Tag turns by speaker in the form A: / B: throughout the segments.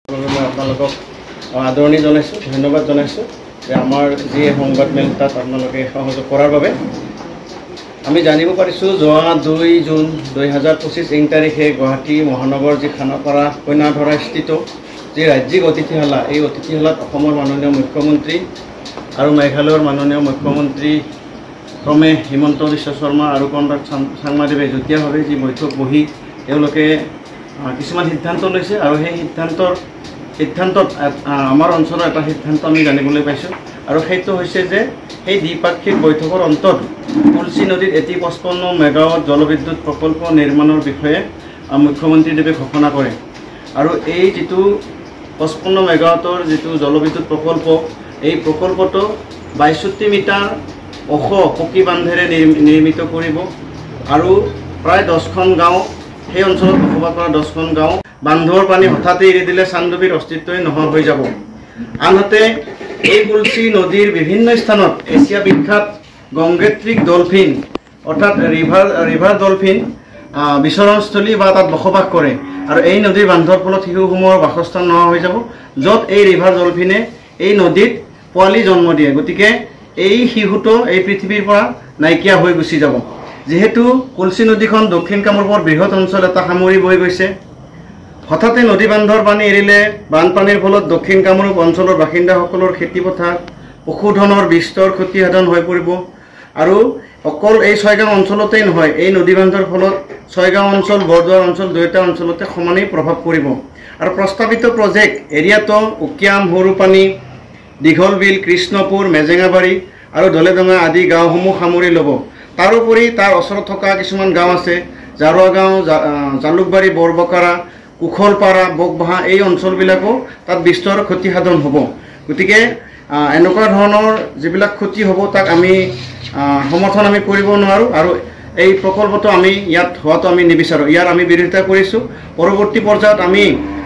A: মই আপোনালোকক আদৰণি জনাইছোঁ, ধন্যবাদ জনাইছোঁ যে আমাৰ যি সংবাদ মেল তাত আপোনালোকে সহযোগ কৰাৰ বাবে। আমি জানিব পাৰিছোঁ যোৱা 2 জুন 2025 তাৰিখে গুৱাহাটী মহানগৰ যি খানাপাৰা কইনাধৰা স্থিত যি ৰাজ্যিক অতিথিশালা, এই অতিথিশালাত অসমৰ মাননীয় মুখ্যমন্ত্ৰী আৰু মেঘালয়ৰ মাননীয় মুখ্যমন্ত্ৰী ক্ৰমে হিমন্ত বিশ্ব শৰ্মা আৰু কনৰাড চাংমাদেৱে যুটীয়াভাৱে যি বৈঠক বহি তেওঁলোকে কিছুমান সিদ্ধান্ত লৈছে আৰু সেই সিদ্ধান্তত আমাৰ অঞ্চলৰ এটা সিদ্ধান্ত আমি জানিবলৈ পাইছোঁ আৰু সেইটো হৈছে যে সেই দ্বিপাক্ষিক বৈঠকৰ অন্তত তুলসী নদীত এটি 55 মেগাৱাট জলবিদ্যুৎ প্ৰকল্প নিৰ্মাণৰ বিষয়ে মুখ্যমন্ত্ৰীদেৱে ঘোষণা কৰে আৰু এই যিটো 55 মেগাৱাটৰ যিটো জলবিদ্যুৎ প্ৰকল্প, এই প্ৰকল্পটো 62 মিটাৰ ওখ পকী বান্ধেৰে নিৰ্মিত কৰিব আৰু প্ৰায় 10খন গাঁও, সেই অঞ্চলত বসবাস কৰা 10খন গাঁও বান্ধৰ পানী হঠাতে এৰি দিলে চান্দুবিৰ অস্তিত্বই নোহোৱা হৈ যাব। আনহাতে এই তুলসী নদীৰ বিভিন্ন স্থানত এছিয়া বিখ্যাত গংগেত্ৰিক ডলফিন অৰ্থাৎ ৰিভাৰ ডলফিন বিচৰণস্থলী বা তাত বসবাস কৰে আৰু এই নদীৰ বান্ধৰ ফলত শিশুসমূহৰ বাসস্থান নোহোৱা হৈ যাব, য'ত এই ৰিভাৰ ডলফিনে এই নদীত পোৱালি জন্ম দিয়ে। গতিকে এই শিশুটো এই পৃথিৱীৰ পৰা নাইকিয়া হৈ গুচি যাব। যেহেতু তুলসী নদীখন দক্ষিণ কামৰূপৰ বৃহৎ অঞ্চল এটা সামৰি বৈ গৈছে, হঠাতে নদী বান্ধৰ পানী এৰিলে বানপানীৰ ফলত দক্ষিণ কামৰূপ অঞ্চলৰ বাসিন্দাসকলৰ খেতিপথাৰ পশুধনৰ বিস্তৰ ক্ষতিসাধন হৈ পৰিব আৰু অকল এই 6 গাঁও অঞ্চলতেই নহয়, এই নদী বান্ধৰ ফলত 6 গাঁও অঞ্চল, বৰদুৱাৰ অঞ্চল দুয়োটা অঞ্চলতে সমানেই প্ৰভাৱ পৰিব আৰু প্ৰস্তাৱিত প্ৰজেক্ট এৰিয়াটো উকিয়াম, সৰুপানী, দীঘলবিল, কৃষ্ণপুৰ, মেজেঙাবাৰী আৰু দলেডঙা আদি গাঁওসমূহ সামৰি ল'ব। তাৰোপৰি তাৰ ওচৰত থকা কিছুমান গাঁও আছে, জাৰুৱা গাঁও, জালুকবাৰী, বৰবকাৰা, কুশলপাৰা, বকবাহা, এই অঞ্চলবিলাকো তাত বিস্তৰ ক্ষতিসাধন হ'ব। গতিকে এনেকুৱা ধৰণৰ যিবিলাক ক্ষতি হ'ব তাক আমি সমৰ্থন আমি কৰিব নোৱাৰোঁ আৰু এই প্ৰকল্পটো আমি ইয়াত হোৱাটো আমি নিবিচাৰোঁ। ইয়াৰ আমি বিৰোধিতা কৰিছোঁ। পৰৱৰ্তী পৰ্যায়ত আমি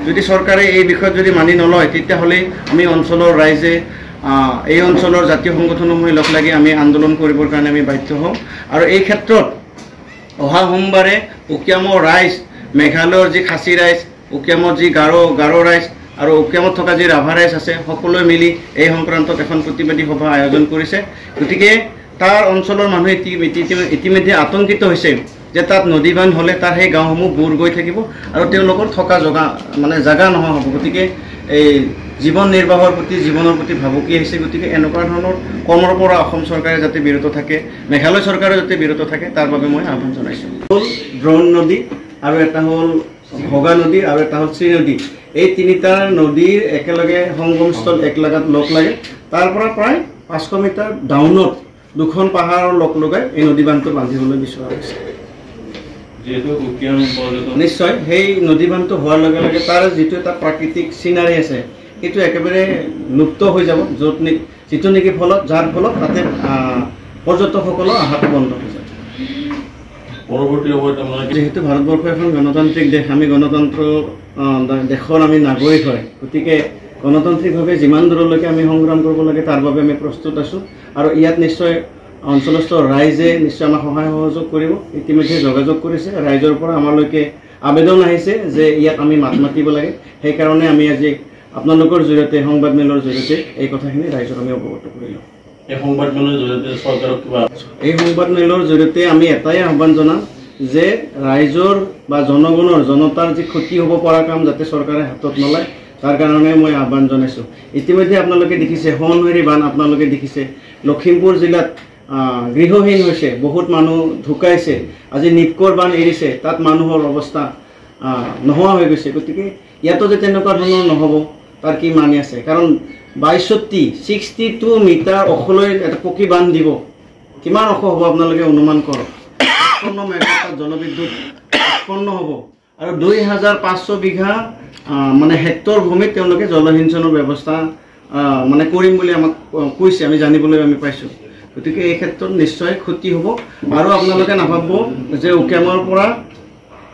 A: যদি চৰকাৰে এই বিষয়ত যদি মানি নলয়, তেতিয়াহ'লে আমি অঞ্চলৰ ৰাইজে এই অঞ্চলৰ জাতীয় সংগঠনসমূহে লগ লাগি আমি আন্দোলন কৰিবৰ কাৰণে আমি বাধ্য হওঁ আৰু এই ক্ষেত্ৰত অহা সোমবাৰে উকিয়ামৰ ৰাইজ, মেঘালয়ৰ যি খাচী ৰাইজ, উকিয়ামৰ যি গাৰো ৰাইজ আৰু উকিয়ামত থকা যি ৰাভা ৰাইজ আছে, সকলোৱে মিলি এই সংক্ৰান্তত এখন প্ৰতিবাদী সভা আয়োজন কৰিছে। গতিকে তাৰ অঞ্চলৰ মানুহে ইতিমধ্যে আতংকিত হৈছে যে তাত নদী বান্ধ হ'লে তাৰ সেই গাঁওসমূহ বুৰ গৈ থাকিব আৰু তেওঁলোকৰ থকা জাগা নোহোৱা হ'ব। গতিকে এই জীৱন নিৰ্বাহৰ প্ৰতি, জীৱনৰ প্ৰতি ভাবুকি আহিছে। গতিকে এনেকুৱা ধৰণৰ কৰ্মৰ পৰা অসম চৰকাৰে যাতে বিৰত থাকে, মেঘালয় চৰকাৰে যাতে বিৰত থাকে, তাৰ বাবে মই আহ্বান জনাইছোঁ। হ'ল দ্ৰোণ নদী আৰু এটা হ'ল ভগা নদী আৰু এটা হ'ল শ্ৰী নদী। এই তিনিটা নদীৰ একেলগে সংগমস্থল একলাগাত লগ লাগে। তাৰ পৰা প্ৰায় 500 মিটাৰ ডাউনত 2খন পাহাৰৰ লগ লগাই এই নদী বান্ধটো বান্ধিবলৈ বিচৰা হৈছে। নিশ্চয় সেই নদী বান্ধটো হোৱাৰ লগে লগে তাৰ যিটো এটা প্ৰাকৃতিক চিনাৰী আছে সেইটো একেবাৰে লুপ্ত হৈ যাব, যিটো নেকি যাৰ ফলত তাতে পৰ্যটকসকলৰ অহাটো বন্ধ হৈ যাব। পৰৱৰ্তী সময়ত যিহেতু ভাৰতবৰ্ষ এখন গণতান্ত্ৰিক দেশ, আমি গণতন্ত্ৰ দেশৰ আমি নাগৰিক হয়, গতিকে গণতান্ত্ৰিকভাৱে যিমান দূৰলৈকে আমি সংগ্ৰাম কৰিব লাগে তাৰ বাবে আমি প্ৰস্তুত আছোঁ আৰু ইয়াত নিশ্চয় অঞ্চলস্থ ৰাইজে নিশ্চয় আমাক সহায় সহযোগ কৰিব। ইতিমধ্যে যোগাযোগ কৰিছে, ৰাইজৰ পৰা আমালৈকে আবেদন আহিছে যে ইয়াত আমি মাত মাতিব লাগে। সেইকাৰণে আমি আজি আপোনালোকৰ জৰিয়তে, সংবাদ মেলৰ জৰিয়তে এই কথাখিনি ৰাইজক আমি অৱগত কৰিলোঁ। এই সংবাদ মেলৰ জৰিয়তে চৰকাৰক এই সংবাদ মেলৰ জৰিয়তে আমি এটাই আহ্বান জনাম যে ৰাইজৰ বা জনতাৰ যি ক্ষতি হ'ব পৰা কাম যাতে চৰকাৰে হাতত নলয়, তাৰ কাৰণে মই আহ্বান জনাইছোঁ। ইতিমধ্যে আপোনালোকে দেখিছে সোণাৰী বান্ধ, আপোনালোকে দেখিছে লখিমপুৰ জিলাত গৃহহীন হৈছে, বহুত মানুহ ঢুকাইছে। আজি নিপকৰ বান্ধ এৰিছে, তাত মানুহৰ অৱস্থা নোহোৱা হৈ গৈছে। গতিকে ইয়াতো যে তেনেকুৱা ধৰণৰ নহ'ব তাৰ কি মানি আছে? কাৰণ 62 মিটাৰ ওখলৈ এটা পকী বান্ধ দিব, কিমান ওখ হ'ব আপোনালোকে অনুমান কৰক। 55 মেগাৱাট জলবিদ্যুৎ উৎপন্ন হ'ব আৰু 2500 বিঘা হেক্টৰ ভূমিত তেওঁলোকে জলসিঞ্চনৰ ব্যৱস্থা কৰিম বুলি আমাক কৈছে, আমি জানিবলৈ পাইছোঁ। গতিকে এই ক্ষেত্ৰত নিশ্চয় ক্ষতি হ'ব আৰু আপোনালোকে নাভাবিব যে উকিয়ামৰ পৰা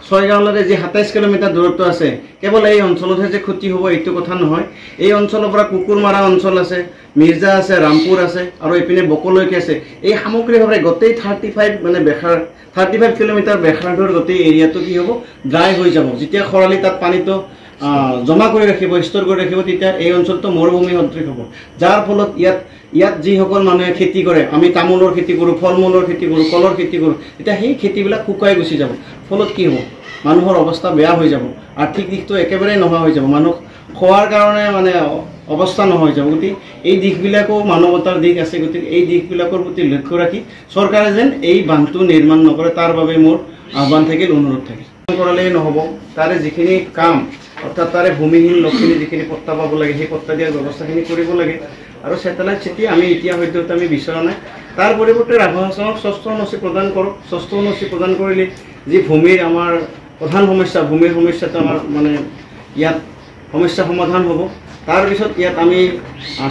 A: 6 গাঁৱলৈকে যি 27 কিলোমিটাৰ দূৰত্ব আছে, কেৱল এই অঞ্চলতহে যে ক্ষতি হ'ব এইটো কথা নহয়। এই অঞ্চলৰ পৰা কুকুৰমাৰা অঞ্চল আছে, মিৰ্জা আছে, ৰামপুৰ আছে আৰু এইপিনে বকলৈকে আছে। এই সামগ্ৰিকভাৱে গোটেই 35 কিলোমিটাৰ বেখাৰটোৰ গোটেই এৰিয়াটো কি হ'ব? ড্ৰাই হৈ যাব। যেতিয়া খৰালি তাত পানীটো জমা কৰি ৰাখিব, ষ্ট'ৰ কৰি ৰাখিব, তেতিয়া এই অঞ্চলটো মৰুভূমি সদৃশ হ'ব। যাৰ ফলত ইয়াত যিসকল মানুহে খেতি কৰে, আমি তামোলৰ খেতি কৰোঁ, ফল মূলৰ খেতি কৰোঁ, কলৰ খেতি কৰোঁ, তেতিয়া সেই খেতিবিলাক শুকাই গুচি যাব। ফলত কি হ'ব? মানুহৰ অৱস্থা বেয়া হৈ যাব, আৰ্থিক দিশটো একেবাৰে নোহোৱা হৈ যাব, মানুহ খোৱাৰ কাৰণে মানে অৱস্থা নোহোৱা হৈ যাব। গতিকে এই দিশবিলাকো মানৱতাৰ দিশ আছে। গতিকে এই দিশবিলাকৰ প্ৰতি লক্ষ্য ৰাখি চৰকাৰে যেন এই বান্ধটো নিৰ্মাণ নকৰে, তাৰ বাবে মোৰ আহ্বান থাকিল, অনুৰোধ থাকিল। কৰালেই নহ'ব, তাৰে যিখিনি কাম, অৰ্থাৎ তাৰে ভূমিহীন লোকখিনি যিখিনি পট্টা পাব লাগে, সেই পট্টা দিয়াৰ ব্যৱস্থাখিনি কৰিব লাগে। আৰু ছেটেলাইট চিটি আমি এতিয়া হয়তো আমি বিচৰা নাই, তাৰ পৰিৱৰ্তে ৰাভা হাছানক ৬ষ্ঠ এনঅ'চি প্ৰদান কৰক। ৬ষ্ঠ এনঅ'চি প্ৰদান কৰিলে যি ভূমিৰ আমাৰ প্ৰধান সমস্যা, ভূমিৰ সমস্যাটো আমাৰ মানে ইয়াত সমস্যা সমাধান হ'ব। তাৰপিছত ইয়াত আমি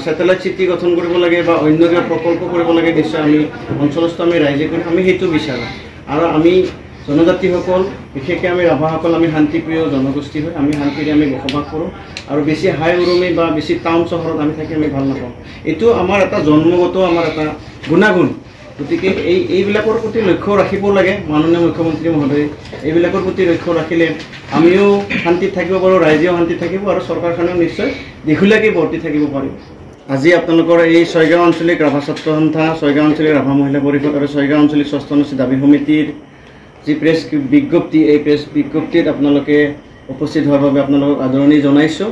A: ছেটেলাইট চিটি গঠন কৰিব লাগে বা অন্য কিবা প্ৰকল্প কৰিব লাগে, নিশ্চয় আমি অঞ্চলস্থ আমি ৰাইজে কৰি আমি সেইটো বিচাৰোঁ। আৰু আমি জনজাতিসকল, বিশেষকৈ আমি ৰাভাসকল, আমি শান্তিপ্ৰিয় জনগোষ্ঠী হয়, আমি শান্তিৰে আমি বসবাস কৰোঁ। আৰু বেছি হাই উৰুমি বা বেছি টাউন চহৰত আমি থাকি আমি ভাল নাপাওঁ। এইটো আমাৰ এটা জন্মগত আমাৰ এটা গুণাগুণ। গতিকে এইবিলাকৰ প্ৰতি লক্ষ্য ৰাখিব লাগে মাননীয় মুখ্যমন্ত্ৰী মহোদয়ে। এইবিলাকৰ প্ৰতি লক্ষ্য ৰাখিলে আমিও শান্তিত থাকিব পাৰোঁ, ৰাইজেও শান্তিত থাকিব, আৰু চৰকাৰখনেও নিশ্চয় দীঘলীয়াকৈ বৰ্তি থাকিব পাৰিব। আজি আপোনালোকৰ এই ছয়গাঁও আঞ্চলিক ৰাভা ছাত্ৰ সন্থা, ছয়গাঁও আঞ্চলিক ৰাভা মহিলা পৰিষদ আৰু ছয়গাঁও আঞ্চলিক ৬ষ্ঠ এনঅ'চি দাবী সমিতিৰ যি প্ৰেছ বিজ্ঞপ্তি, এই প্ৰেছ বিজ্ঞপ্তিত আপোনালোকে উপস্থিত হোৱাৰ বাবে আপোনালোকক আদৰণি জনাইছোঁ।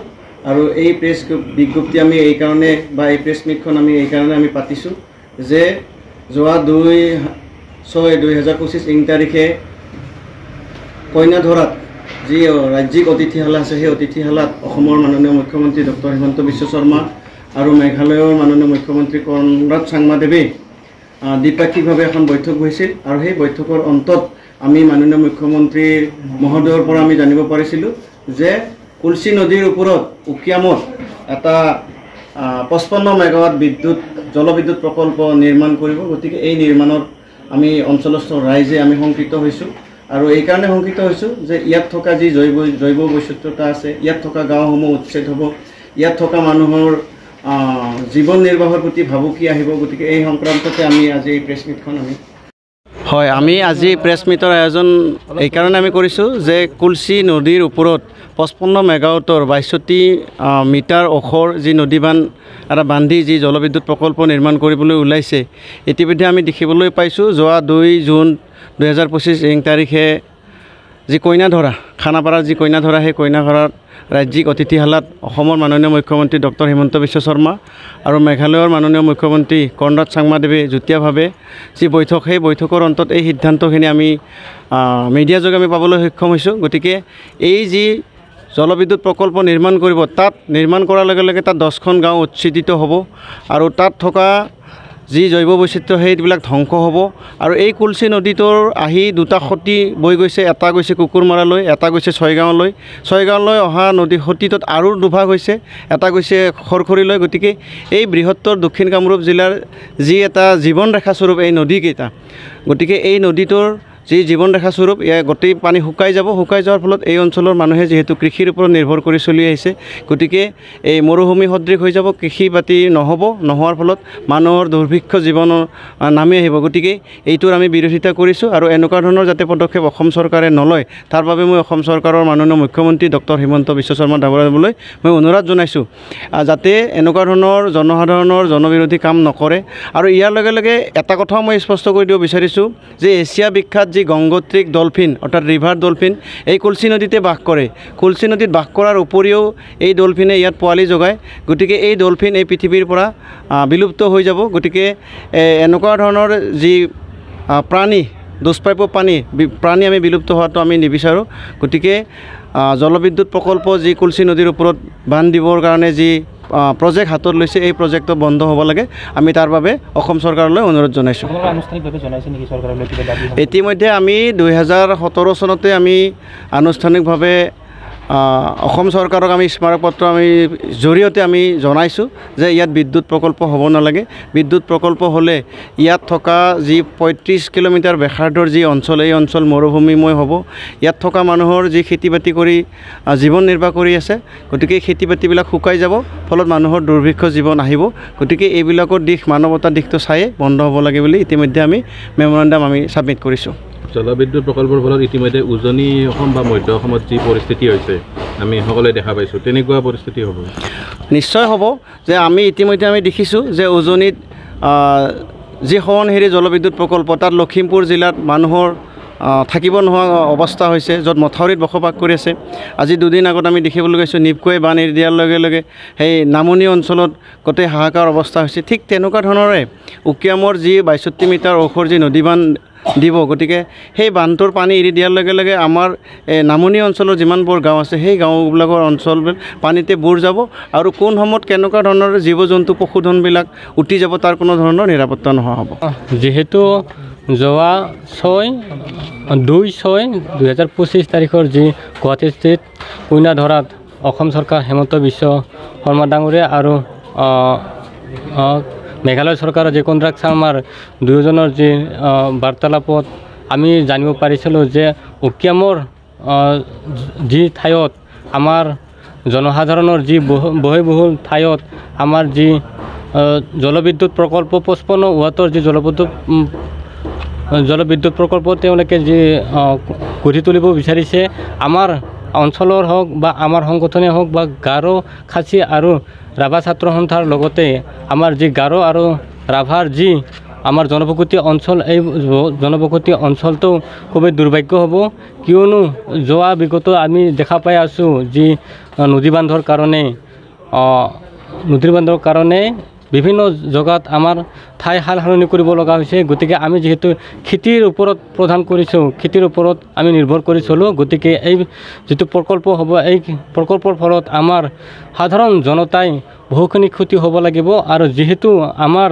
A: আৰু এই প্ৰেছ বিজ্ঞপ্তি আমি এইকাৰণে বা এই প্ৰেছ মিটখন আমি এইকাৰণে আমি পাতিছোঁ যে যোৱা ২/৬/২০২৫ তাৰিখে কইনাধৰাত যি ৰাজ্যিক অতিথিশালা আছে, সেই অতিথিশালাত অসমৰ মাননীয় মুখ্যমন্ত্ৰী ডক্টৰ হিমন্ত বিশ্ব শৰ্মা আৰু মেঘালয়ৰ মাননীয় মুখ্যমন্ত্ৰী কনৰাড চাংমাদেৱে দ্বিপাক্ষিকভাৱে এখন বৈঠক হৈছিল। আৰু সেই বৈঠকৰ অন্তত আমি মাননীয় মুখ্যমন্ত্ৰী মহোদয়ৰ পৰা আমি জানিব পাৰিছিলোঁ যে কুলচি নদীৰ ওপৰত উকিয়ামত এটা 55 মেগাৱাট জলবিদ্যুৎ প্ৰকল্প নিৰ্মাণ কৰিব। গতিকে এই নিৰ্মাণৰ আমি অঞ্চলস্থ ৰাইজে আমি শংকিত হৈছোঁ। আৰু এইকাৰণে শংকিত হৈছোঁ যে ইয়াত থকা যি জৈৱ বৈচিত্ৰতা আছে, ইয়াত থকা গাঁওসমূহ উচ্ছেদ হ'ব, ইয়াত থকা মানুহৰ জীৱন নিৰ্বাহৰ প্ৰতি ভাবুকি আহিব। গতিকে এই সংক্ৰান্ততে আমি আজি এই প্ৰেছ মিটখন হয়, আমি আজি প্ৰেছ মিটৰ আয়োজন এইকাৰণে আমি কৰিছোঁ যে কুলচি নদীৰ ওপৰত 55 মেগাৱাটৰ ৬২ মিটাৰ ওখৰ যি নদীবান্ধ এটা বান্ধি যি জলবিদ্যুৎ প্ৰকল্প নিৰ্মাণ কৰিবলৈ ওলাইছে, ইতিমধ্যে আমি দেখিবলৈ পাইছোঁ যোৱা ২ জুন ২০২৫ তাৰিখে যি কইনাধৰা, খানাপাৰাৰ যি কইনাধৰা, সেই কইনাধৰাত ৰাজ্যিক অতিথিশালাত অসমৰ মাননীয় মুখ্যমন্ত্ৰী ডক্টৰ হিমন্ত বিশ্ব শৰ্মা আৰু মেঘালয়ৰ মাননীয় মুখ্যমন্ত্ৰী কনৰাড চাংমাদেৱে যুটীয়াভাৱে যি বৈঠক, সেই বৈঠকৰ অন্তত এই সিদ্ধান্তখিনি আমি মিডিয়াযোগে আমি পাবলৈ সক্ষম হৈছোঁ। গতিকে এই যি জলবিদ্যুৎ প্ৰকল্প নিৰ্মাণ কৰিব, তাত নিৰ্মাণ কৰাৰ লগে লগে তাত 10খন গাঁও উচ্ছেদিত হ'ব আৰু তাত থকা যি জৈৱ বৈচিত্ৰ্য সেইবিলাক ধ্বংস হ'ব। আৰু এই কুলচি নদীটোৰ আহি দুটা সতী বৈ গৈছে, এটা গৈছে কুকুৰমাৰালৈ, এটা গৈছে ছয়গাঁৱলৈ। ছয়গাঁৱলৈ অহা নদী সতীটোত আৰু দুভাগ হৈছে, এটা গৈছে খৰখৰীলৈ। গতিকে এই বৃহত্তৰ দক্ষিণ কামৰূপ জিলাৰ যি এটা জীৱন ৰেখাস্বৰূপ এই নদীকেইটা, গতিকে এই নদীটোৰ যি জীৱন ৰেখাস্বৰূপ, ইয়াৰ গোটেই পানী শুকাই যাব। শুকাই যোৱাৰ ফলত এই অঞ্চলৰ মানুহে যিহেতু কৃষিৰ ওপৰত নিৰ্ভৰ কৰি চলি আহিছে, গতিকে এই মৰুভূমি সদৃশ হৈ যাব, কৃষি বাতি নহ'ব, নোহোৱাৰ ফলত মানুহৰ দুৰ্ভিক্ষ জীৱনৰ নামি আহিব। গতিকে এইটোৰ আমি বিৰোধিতা কৰিছোঁ। আৰু এনেকুৱা ধৰণৰ যাতে পদক্ষেপ অসম চৰকাৰে নলয়, তাৰ বাবে মই অসম চৰকাৰৰ মাননীয় মুখ্যমন্ত্ৰী ডক্টৰ হিমন্ত বিশ্ব শৰ্মা ডাঙৰীয়ালৈ মই অনুৰোধ জনাইছোঁ যাতে এনেকুৱা ধৰণৰ জনসাধাৰণৰ জনবিৰোধী কাম নকৰে। আৰু ইয়াৰ লগে লগে এটা কথাও মই স্পষ্ট কৰি দিব বিচাৰিছোঁ যে এছিয়া বিখ্যাত যি গংগোত্ৰিক ডলফিন অৰ্থাৎ ৰিভাৰ ডলফিন, এই কুলচি নদীতে বাস কৰে। কুলচি নদীত বাস কৰাৰ উপৰিও এই ডলফিনে ইয়াত পোৱালি জগায়। গতিকে এই ডলফিন এই পৃথিৱীৰ পৰা বিলুপ্ত হৈ যাব। গতিকে এনেকুৱা ধৰণৰ যি প্ৰাণী, দুষ্প্ৰাপ্য প্ৰাণী আমি বিলুপ্ত হোৱাটো আমি নিবিচাৰোঁ। গতিকে জলবিদ্যুৎ প্ৰকল্প যি কুলচি নদীৰ ওপৰত বান্ধ দিবৰ কাৰণে যি প্ৰজেক্ট হাতত লৈছে, এই প্ৰজেক্টটো বন্ধ হ'ব লাগে। আমি তাৰ বাবে অসম চৰকাৰলৈ অনুৰোধ জনাইছোঁ। ইতিমধ্যে আমি ২০১৭ চনতে আমি আনুষ্ঠানিকভাৱে অসম চৰকাৰক আমি স্মাৰক পত্ৰ আমি জৰিয়তে আমি জনাইছোঁ যে ইয়াত বিদ্যুৎ প্ৰকল্প হ'ব নালাগে। বিদ্যুৎ প্ৰকল্প হ'লে ইয়াত থকা যি ৩৫ কিলোমিটাৰ ব্যাসাৰ্ধৰ যি অঞ্চল, এই অঞ্চল মৰুভূমিময় হ'ব। ইয়াত থকা মানুহৰ যি খেতি বাতি কৰি জীৱন নিৰ্বাহ কৰি আছে, গতিকে খেতি বাতিবিলাক শুকাই যাব, ফলত মানুহৰ দুৰ্ভিক্ষ জীৱন আহিব। গতিকে এইবিলাকৰ দিশ, মানৱতাৰ দিশটো চায়ে বন্ধ হ'ব লাগে বুলি ইতিমধ্যে আমি মেমৰেণ্ডাম আমি ছাবমিট কৰিছোঁ।
B: জলবিদ্যুৎ প্ৰকল্পৰ ফলত ইতিমধ্যে উজনি অসম বা মধ্য অসমত যি পৰিস্থিতি হৈছে আমি সকলোৱে দেখা পাইছোঁ, তেনেকুৱা পৰিস্থিতি হ'ব?
A: নিশ্চয় হ'ব। যে আমি ইতিমধ্যে আমি দেখিছোঁ যে উজনিত যি সোৱণশিৰি জলবিদ্যুৎ প্ৰকল্প, তাত লখিমপুৰ জিলাত মানুহৰ থাকিব নোহোৱা অৱস্থা হৈছে, য'ত মথাউৰিত বসবাস কৰি আছে। আজি দুদিন আগত আমি দেখিবলৈ গৈছোঁ নিপকোৱে বান এৰি দিয়াৰ লগে লগে সেই নামনি অঞ্চলত গোটেই হাহাকাৰ অৱস্থা হৈছে। ঠিক তেনেকুৱা ধৰণৰে উকিয়ামৰ যি ৬২ মিটাৰ ওখৰ যি নদীবান্ধ দিব, গতিকে সেই বান্ধটোৰ পানী এৰি দিয়াৰ লগে লগে আমাৰ নামনি অঞ্চলৰ যিমানবোৰ গাঁও আছে সেই গাঁওবিলাকৰ অঞ্চলবোৰ পানীতে বুৰ যাব আৰু কোন সময়ত কেনেকুৱা ধৰণৰ জীৱ জন্তু পশুধনবিলাক উটি যাব তাৰ কোনো ধৰণৰ নিৰাপত্তা নোহোৱা হ'ব।
C: যিহেতু যোৱা ২/৬/২০২৫ তাৰিখৰ যি গুৱাহাটীস্থিত কইনাধৰাত অসম চৰকাৰ হেমন্ত বিশ্ব শৰ্মা ডাঙৰীয়া আৰু মেঘালয় চৰকাৰৰ যি কণ্ট্ৰাক্ট শৰ্মাৰ দুয়োজনৰ যি বাৰ্তালাপত আমি জানিব পাৰিছিলোঁ যে উকিয়ামৰ যি ঠাইত আমাৰ জনসাধাৰণৰ যি বহুল ঠাইত আমাৰ যি জলবিদ্যুৎ প্ৰকল্প ৫৫ ৱাটৰ যি জলবিদ্যুৎ প্ৰকল্প তেওঁলোকে যি গঢ়ি তুলিব বিচাৰিছে, আমাৰ অঞ্চলৰ হওক বা আমাৰ সংগঠনে হওক বা গাৰো, খাচী আৰু ৰাভা ছাত্ৰ সন্থাৰ লগতে আমাৰ যি গাৰো আৰু ৰাভাৰ যি আমাৰ জনবসতি অঞ্চল, এই জনবসতি অঞ্চলটো খুবেই দুৰ্ভাগ্য হ'ব। কিয়নো যোৱা বিগত আমি দেখা পাই আছোঁ যি নদী বান্ধৰ কাৰণে বিভিন্ন জেগাত আমাৰ ঠাই সাল সলনি কৰিব লগা হৈছে। গতিকে আমি যিহেতু খেতিৰ ওপৰত প্ৰধান কৰিছোঁ, খেতিৰ ওপৰত আমি নিৰ্ভৰ কৰি চলোঁ, গতিকে এই যিটো প্ৰকল্প হ'ব, এই প্ৰকল্পৰ ফলত আমাৰ সাধাৰণ জনতাই বহুখিনি ক্ষতি হ'ব লাগিব। আৰু যিহেতু আমাৰ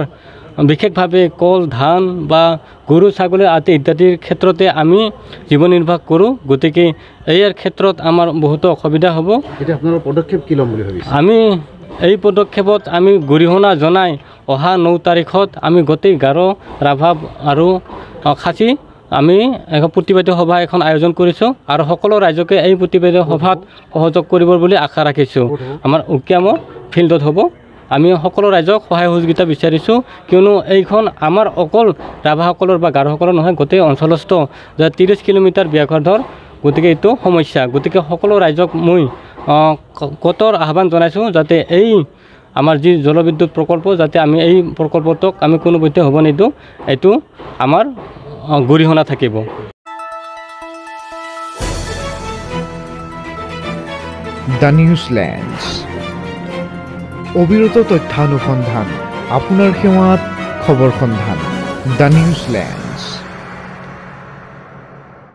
C: বিশেষভাৱে কল, ধান বা গৰু ছাগলী আদি ইত্যাদিৰ ক্ষেত্ৰতে আমি জীৱন নিৰ্বাহ কৰোঁ, গতিকে ইয়াৰ ক্ষেত্ৰত আমাৰ বহুতো অসুবিধা হ'ব।
D: এতিয়া আপোনালোকৰ পদক্ষেপ কি ল'ম বুলি ভাবিছে?
C: আমি এই পদক্ষেপত আমি গৰিহণা জনাই অহা ৯ তাৰিখত আমি গোটেই গাৰো, ৰাভা আৰু খাচী আমি এখন প্ৰতিবাদী সভা এখন আয়োজন কৰিছোঁ আৰু সকলো ৰাইজকে এই প্ৰতিবাদী সভাত সহযোগ কৰিব বুলি আশা ৰাখিছোঁ। আমাৰ উকিয়ামৰ ফিল্ডত হ'ব। আমি সকলো ৰাইজক সহায় সহযোগিতা বিচাৰিছোঁ, কিয়নো এইখন আমাৰ অকল ৰাভাসকলৰ বা গাৰোসকলৰ নহয়, গোটেই অঞ্চলস্থ যে ৩০ কিলোমিটাৰ ব্যাসাৰ্ধৰ, গতিকে এইটো সমস্যা। গতিকে সকলো ৰাইজক মই কঠোৰ আহ্বান জনাইছোঁ যাতে এই আমাৰ যি জলবিদ্যুৎ প্ৰকল্প, যাতে আমি এই প্ৰকল্পটোক আমি কোনোপধ্যে হ'ব নিদিওঁ, এইটো আমাৰ গৰিহণা থাকিব।
E: দ্য নিউজলেণ্ডছ, অবিৰত তথ্যানুসন্ধান, আপোনাৰ সেৱাত খবৰ সন্ধান। দ্য নিউজলেণ্ড।